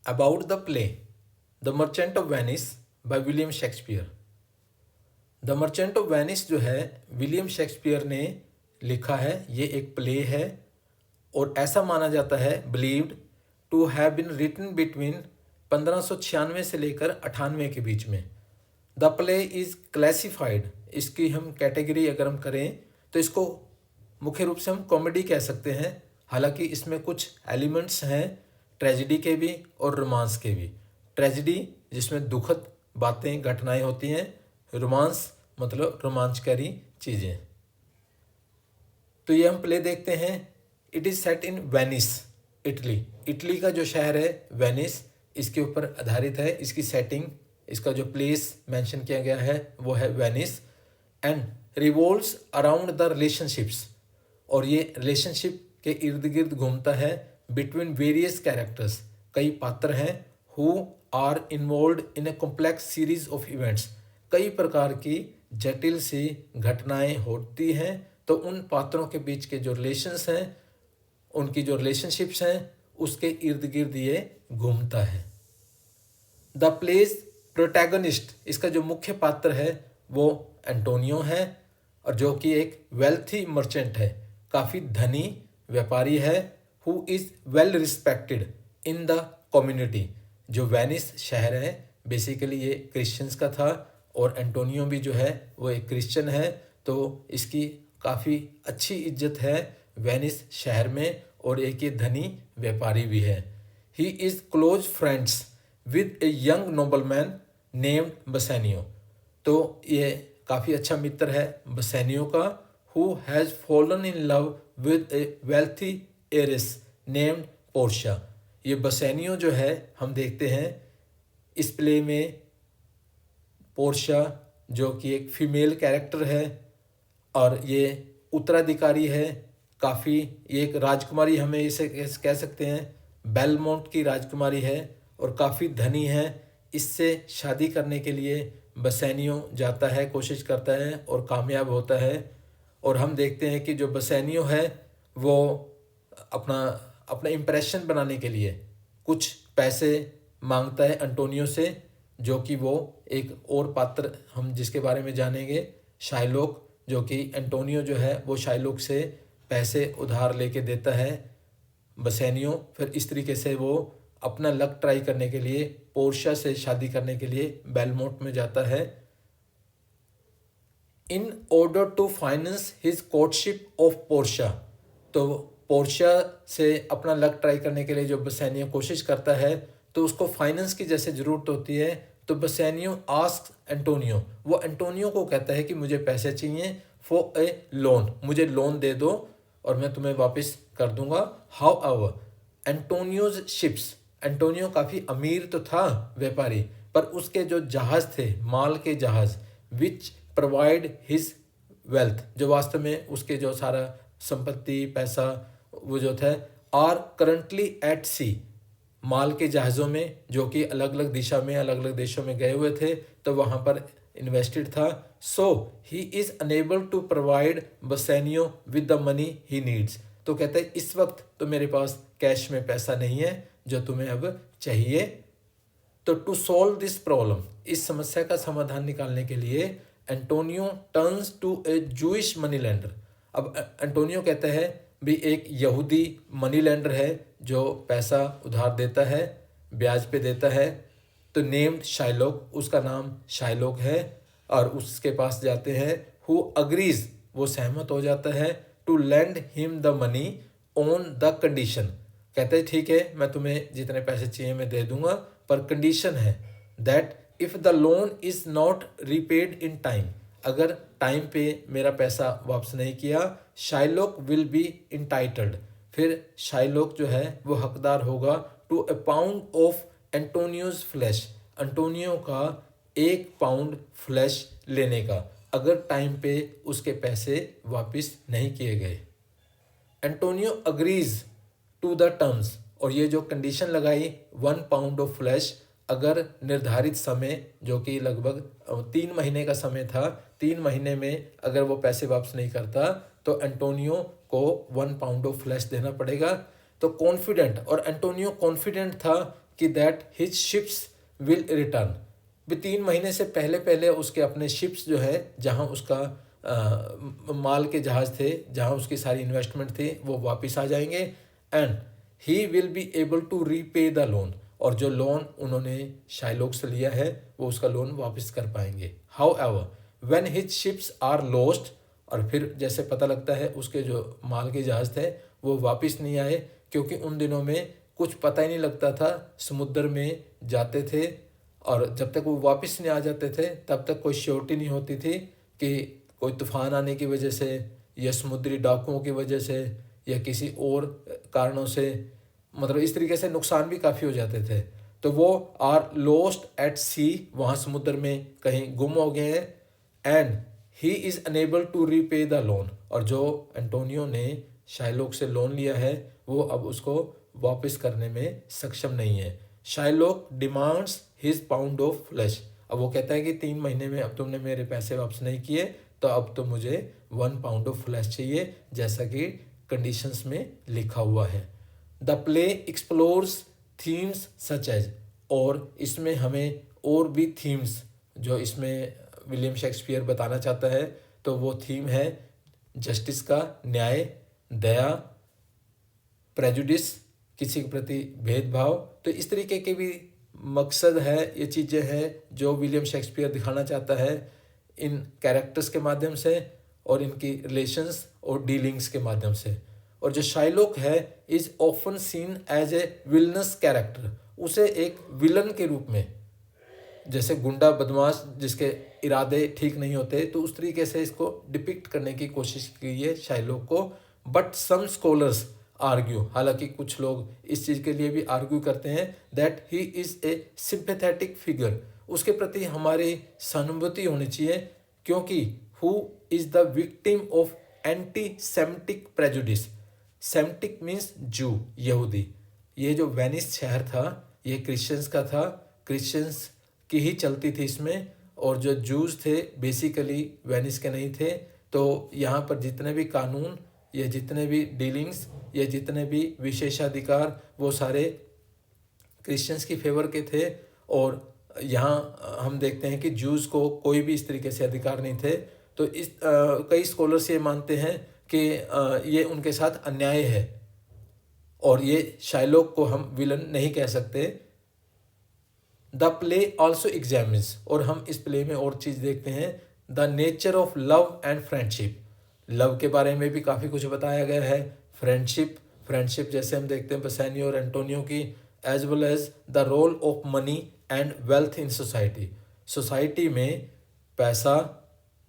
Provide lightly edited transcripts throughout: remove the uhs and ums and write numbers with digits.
About the play the merchant of Venice by William Shakespeare. The merchant of Venice जो है William Shakespeare ने लिखा है, ये एक प्ले है और ऐसा माना जाता है, believed to have been written between 1596 से लेकर 98 के बीच में। द प्ले इज़ क्लासिफाइड, इसकी हम कैटेगरी अगर हम करें तो इसको मुख्य रूप से हम कॉमेडी कह सकते हैं, हालांकि इसमें कुछ एलिमेंट्स हैं ट्रेजिडी के भी और रोमांस के भी। ट्रेजिडी जिसमें दुखद बातें घटनाएं होती हैं, रोमांस मतलब रोमांचकारी चीज़ें। तो ये हम प्ले देखते हैं। It is set in Venice, Italy. Italy का जो शहर है वेनिस, इसके ऊपर आधारित है। इसकी सेटिंग, इसका जो प्लेस मेंशन किया गया है वो है Venice. And revolves around the relationships, और ये रिलेशनशिप के इर्द गिर्द घूमता है। बिटवीन वेरियस कैरेक्टर्स, कई पात्र हैं। Who are involved in a complex series of events, कई प्रकार की जटिल सी घटनाएं होती हैं। तो उन पात्रों के बीच के जो रिलेशंस हैं, उनकी जो रिलेशनशिप्स हैं, उसके इर्द गिर्द ये घूमता है। द प्लेज प्रोटैगनिस्ट, इसका जो मुख्य पात्र है वो एंटोनियो है, और जो कि एक वेल्थी मर्चेंट है, काफ़ी धनी व्यापारी है। Who is well respected in the community. जो वेनिस शहर है बेसिकली ये क्रिश्चियंस का था, और एंटोनियो भी जो है वो एक क्रिश्चियन है, तो इसकी काफ़ी अच्छी इज्जत है वेनिस शहर में, और एक ये धनी व्यापारी भी है। He is close friends with a young nobleman named Bassanio, तो ये काफ़ी अच्छा मित्र है बसेनियो का। Who has fallen in love with a wealthy heiress named Portia. ये बसेनियो जो है हम देखते हैं इस प्ले में, पोर्शिया जो कि एक फीमेल कैरेक्टर है, और ये उत्तराधिकारी है काफ़ी, ये एक राजकुमारी, हमें इसे कह सकते हैं बेलमोंट की राजकुमारी है, और काफ़ी धनी है। इससे शादी करने के लिए बसेनियो जाता है, कोशिश करता है और कामयाब होता है। और हम देखते हैं कि जो बसेनियो है वो अपना अपना इम्प्रेशन बनाने के लिए कुछ पैसे मांगता है एंटोनियो से, जो कि वो एक और पात्र हम जिसके बारे में जानेंगे, शाइलोक, जो कि एंटोनियो जो है वो शाइलोक से पैसे उधार लेके देता है बसेनियो। फिर इस तरीके से वो अपना लक ट्राई करने के लिए पोर्शिया से शादी करने के लिए बेलमोंट में जाता है। In order to finance his courtship of Portia, तो पोर्शिया से अपना लक ट्राई करने के लिए जो बसेनियो कोशिश करता है, तो उसको फाइनेंस की जैसे ज़रूरत होती है। तो बसेनियो आस्क एंटोनियो, वो एंटोनियो को कहता है कि मुझे पैसे चाहिए फॉर ए लोन, मुझे लोन दे दो और मैं तुम्हें वापस कर दूंगा। हाउ एवर एंटोनियोज शिप्स, एंटोनियो काफ़ी अमीर तो था व्यापारी, पर उसके जो जहाज़ थे, माल के जहाज़, विच प्रोवाइड हिज वेल्थ, जो वास्तव में उसके जो सारा संपत्ति पैसा वो जो था, आर करंटली एट सी, माल के जहाज़ों में जो कि अलग अलग दिशा में अलग अलग देशों में गए हुए थे, तो वहाँ पर इन्वेस्टेड था। So he is unable to provide Bassanio with the money he needs, तो कहते हैं इस वक्त तो मेरे पास कैश में पैसा नहीं है जो तुम्हें अब चाहिए। तो टू सॉल्व दिस प्रॉब्लम, इस समस्या का समाधान निकालने के लिए Antonio turns to a Jewish money lender. अब एंटोनियो कहता है भी एक यहूदी मनी लेंडर है जो पैसा उधार देता है, ब्याज पे देता है, तो नेम्ड शाइलोक, उसका नाम शाइलोक है, और उसके पास जाते हैं। हु अग्रीज, वो सहमत हो जाता है, to lend him the money on the condition, कहते हैं ठीक है मैं तुम्हें जितने पैसे चाहिए मैं दे दूंगा, पर कंडीशन है that if the loan is not repaid in time, अगर टाइम पे मेरा पैसा वापस नहीं किया, शाइलोक विल बी इंटाइटल्ड, फिर शाइलोक जो है वो हकदार होगा to a pound of Antonio's flesh, Antonio का 1 पाउंड फ्लैश लेने का, अगर टाइम पे उसके पैसे वापस नहीं किए गए। Antonio agrees to the terms, और ये जो कंडीशन लगाई 1 पाउंड ऑफ फ्लैश, अगर निर्धारित समय जो कि लगभग 3 महीने का समय था, 3 महीने में अगर वो पैसे वापस नहीं करता तो एंटोनियो को 1 पाउंड ऑफ फ्लैश देना पड़ेगा। तो कॉन्फिडेंट, और एंटोनियो कॉन्फिडेंट था कि that his ships will return, भी 3 महीने से पहले पहले उसके अपने शिप्स जो है जहाँ उसका माल के जहाज़ थे, जहाँ उसकी सारी इन्वेस्टमेंट थी, वो वापस आ जाएंगे। And he will be able to repay the loan, और जो लोन उन्होंने शाइलोक से लिया है वो उसका लोन वापस कर पाएंगे। However when his ships are lost, और फिर जैसे पता लगता है उसके जो माल के जहाज़ थे वो वापस नहीं आए, क्योंकि उन दिनों में कुछ पता ही नहीं लगता था, समुद्र में जाते थे और जब तक वो वापस नहीं आ जाते थे तब तक कोई श्योरिटी नहीं होती थी कि कोई तूफान आने की वजह से या समुद्री डाकुओं की वजह से या किसी और कारणों से, मतलब इस तरीके से नुकसान भी काफ़ी हो जाते थे। तो वो आर लॉस्ट एट सी, वहाँ समुद्र में कहीं गुम हो गए हैं। And he is unable to repay the loan, और जो एंटोनियो ने शाइलोक से लोन लिया है वो अब उसको वापस करने में सक्षम नहीं है। Shylock demands his pound of flesh, अब वो कहता है कि 3 महीने में अब तुमने मेरे पैसे वापस नहीं किए तो अब तो मुझे 1 पाउंड ऑफ फ्लैश चाहिए, जैसा कि कंडीशंस में लिखा हुआ है। The play explores themes such as, और इसमें हमें और भी थीम्स जो इसमें विलियम शेक्सपियर बताना चाहता है, तो वो थीम है जस्टिस का, न्याय, दया, प्रेजुडिस, किसी के प्रति भेदभाव। तो इस तरीके के भी मकसद है, ये चीज़ें हैं जो विलियम शेक्सपियर दिखाना चाहता है इन कैरेक्टर्स के माध्यम से और इनकी रिलेशंस और डीलिंग्स के माध्यम से। और जो शाइलोक है is often seen as a villainous character, उसे एक विलन के रूप में, जैसे गुंडा बदमाश जिसके इरादे ठीक नहीं होते, तो उस तरीके से इसको डिपिक्ट करने की कोशिश की है शाइलोक को। बट सम स्कॉलर्स आर्ग्यू, हालांकि कुछ लोग इस चीज़ के लिए भी आर्ग्यू करते हैं that he is a sympathetic figure, उसके प्रति हमारी सहानुभूति होनी चाहिए, क्योंकि who is the victim of anti Semitic prejudice. Semitic means जू, यहूदी। ये जो वेनिस शहर था ये क्रिश्चियंस का था, क्रिश्चियंस की ही चलती थी इसमें, और जो जूस थे बेसिकली वेनिस के नहीं थे। तो यहाँ पर जितने भी कानून या जितने भी डीलिंग्स या जितने भी विशेषाधिकार वो सारे क्रिश्चियंस की फेवर के थे, और यहाँ हम देखते हैं कि जूस को कोई भी इस तरीके से अधिकार नहीं थे। तो इस कई स्कॉलर्स ये मानते हैं कि ये उनके साथ अन्याय है, और ये शाइलोक को हम विलन नहीं कह सकते। द प्ले ऑल्सो एग्जामिन्स, और हम इस प्ले में और चीज़ देखते हैं, the nature of love and friendship. Love के बारे में भी काफ़ी कुछ बताया गया है, फ्रेंडशिप जैसे हम देखते हैं बसैनियो और एंटोनियो की, as well as the role of money and wealth in society. Society में पैसा,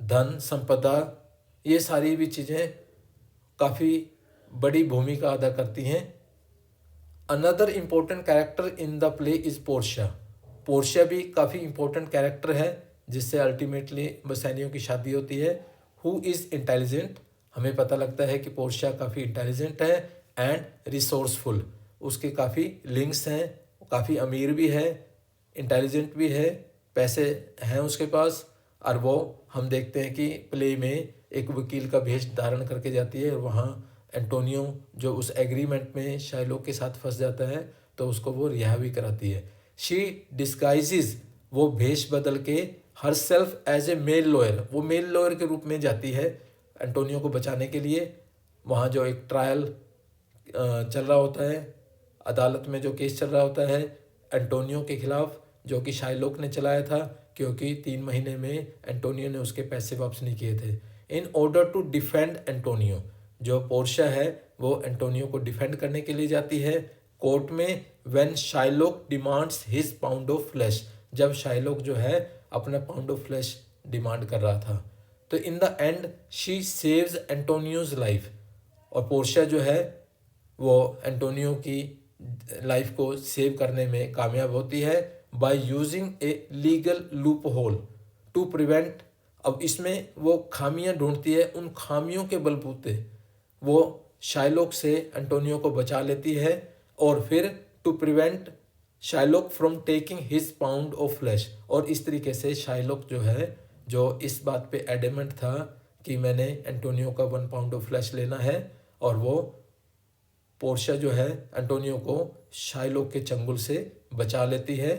धन, संपदा, ये सारी भी चीज़ें काफ़ी बड़ी भूमिका अदा करती हैं। Another important character in the play is Portia. Portia भी काफ़ी इम्पोर्टेंट कैरेक्टर है जिससे अल्टीमेटली बसैनियो की शादी होती है। हु इज़ इंटेलिजेंट, हमें पता लगता है कि पोर्शिया काफ़ी इंटेलिजेंट है एंड रिसोर्सफुल, उसके काफ़ी लिंक्स हैं, काफ़ी अमीर भी है, इंटेलिजेंट भी है, पैसे हैं उसके पास। और वो हम देखते हैं कि प्ले में एक वकील का भेष धारण करके जाती है और वहाँ एंटोनियो जो उस एग्रीमेंट में शाइलोक के साथ फंस जाता है तो उसको वो रिहा भी कराती है। शी डिस्गाइजेज, वो भेष बदल के herself as a male lawyer, वो मेल लॉयर के रूप में जाती है एंटोनियो को बचाने के लिए। वहाँ जो एक ट्रायल चल रहा होता है, अदालत में जो केस चल रहा होता है एंटोनियो के खिलाफ, जो कि शाइलोक ने चलाया था, क्योंकि 3 महीने में एंटोनियो ने उसके पैसे वापस नहीं किए थे। In order to defend Antonio, जो पोर्शिया है वो एंटोनियो को डिफेंड करने के लिए जाती है कोर्ट में। When Shylock demands his pound of flesh, जब शाइलोक जो है अपना पाउंड ऑफ फ्लैश डिमांड कर रहा था, तो in the end she saves Antonio's life, और पोर्शिया जो है वो एंटोनियो की लाइफ को सेव करने में कामयाब होती है by using a legal loophole to prevent. अब इसमें वो खामियां ढूंढती है, उन खामियों के बलबूते वो शाइलोक से एंटोनियो को बचा लेती है, और फिर to prevent Shylock from taking his pound of flesh. और इस तरीके से शाइलोक जो है, जो इस बात पे एडेमेंट था कि मैंने एंटोनियो का 1 पाउंड ऑफ फ्लैश लेना है, और वो पोर्शिया जो है एंटोनियो को शाइलोक के चंगुल से बचा लेती है।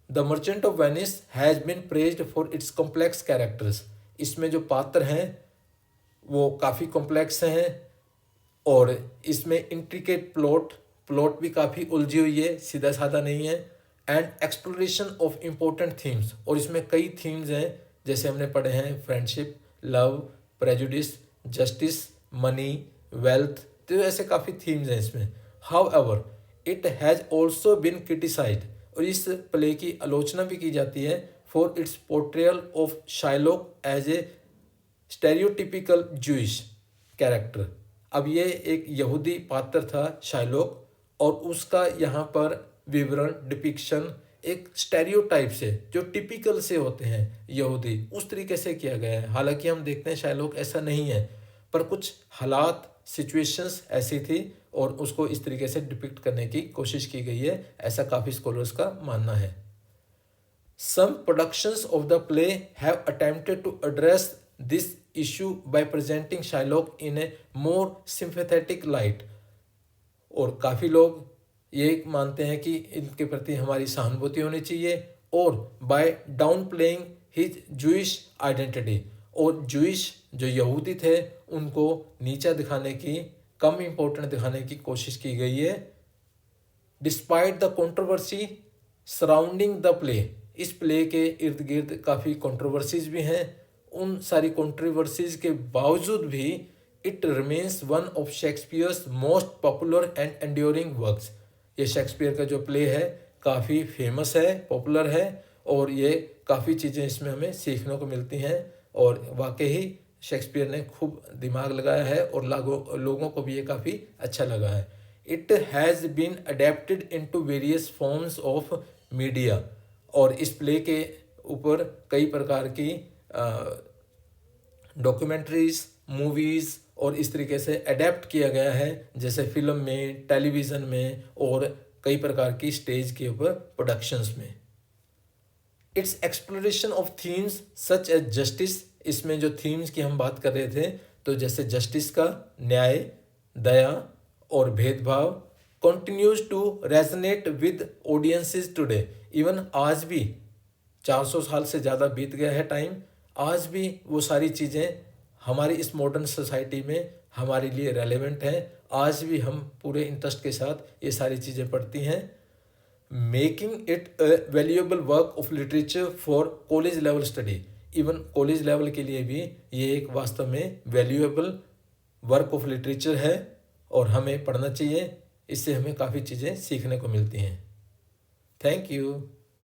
The merchant of Venice has been praised for its complex characters. इसमें जो पात्र हैं वो काफ़ी कॉम्प्लेक्स हैं और इसमें इंट्रिकेट प्लॉट भी काफ़ी उलझी हुई है, सीधा साधा नहीं है। And exploration of important themes, और इसमें कई थीम्स हैं जैसे हमने पढ़े हैं friendship, love, prejudice, justice, money, wealth, तो ऐसे काफ़ी थीम्स हैं इसमें। However it has also been criticised, और इस प्ले की आलोचना भी की जाती है for its portrayal of Shylock as a stereotypical Jewish character. अब ये एक यहूदी पात्र था शाइलॉक, और उसका यहाँ पर विवरण डिपिक्शन एक स्टेरियोटाइप से, जो टिपिकल से होते हैं यहूदी, उस तरीके से किया गया है। हालांकि हम देखते हैं शाइलॉक ऐसा नहीं है, पर कुछ हालात सिचुएशंस ऐसी थी और उसको इस तरीके से डिपिक्ट करने की कोशिश की गई है, ऐसा काफ़ी स्कॉलर्स का मानना है। Some productions of the play have attempted to address this issue by presenting Shylock in a more sympathetic light। और काफ़ी लोग ये मानते हैं कि इनके प्रति हमारी सहानुभूति होनी चाहिए, और by downplaying his Jewish identity, और जूइश जो यहूदी थे उनको नीचा दिखाने की, कम इम्पोर्टेंट दिखाने की कोशिश की गई है। Despite the controversy surrounding the play, इस प्ले के इर्द गिर्द काफ़ी कंट्रोवर्सीज भी हैं। उन सारी कंट्रोवर्सीज के बावजूद भी it remains one of Shakespeare's most popular and enduring works. ये शेक्सपियर का जो प्ले है काफ़ी फेमस है, पॉपुलर है, और ये काफ़ी चीज़ें इसमें हमें सीखने को मिलती हैं, और वाकई शेक्सपियर ने खूब दिमाग लगाया है और लोगों को भी ये काफ़ी अच्छा लगा है। It has been adapted into various forms of media, और इस प्ले के ऊपर कई प्रकार की डॉक्यूमेंट्रीज, मूवीज़ और इस तरीके से अडेप्ट किया गया है, जैसे फिल्म में, टेलीविज़न में, और कई प्रकार की स्टेज के ऊपर प्रोडक्शंस में। Its exploration of themes such as justice, इसमें जो थीम्स की हम बात कर रहे थे, तो जैसे जस्टिस का, न्याय, दया और भेदभाव, continues to resonate with audiences today. Even आज भी 400 साल से ज़्यादा बीत गया है टाइम, आज भी वो सारी चीज़ें हमारी इस मॉडर्न सोसाइटी में हमारे लिए रेलेवेंट हैं। आज भी हम पूरे इंटरेस्ट के साथ ये सारी चीज़ें पढ़ती हैं। Making it a valuable work of literature for college level study, even college level के लिए भी ये एक वास्तव में वैल्यूएबल वर्क ऑफ लिटरेचर है, और हमें पढ़ना चाहिए। इससे हमें काफ़ी चीज़ें सीखने को मिलती हैं। Thank you.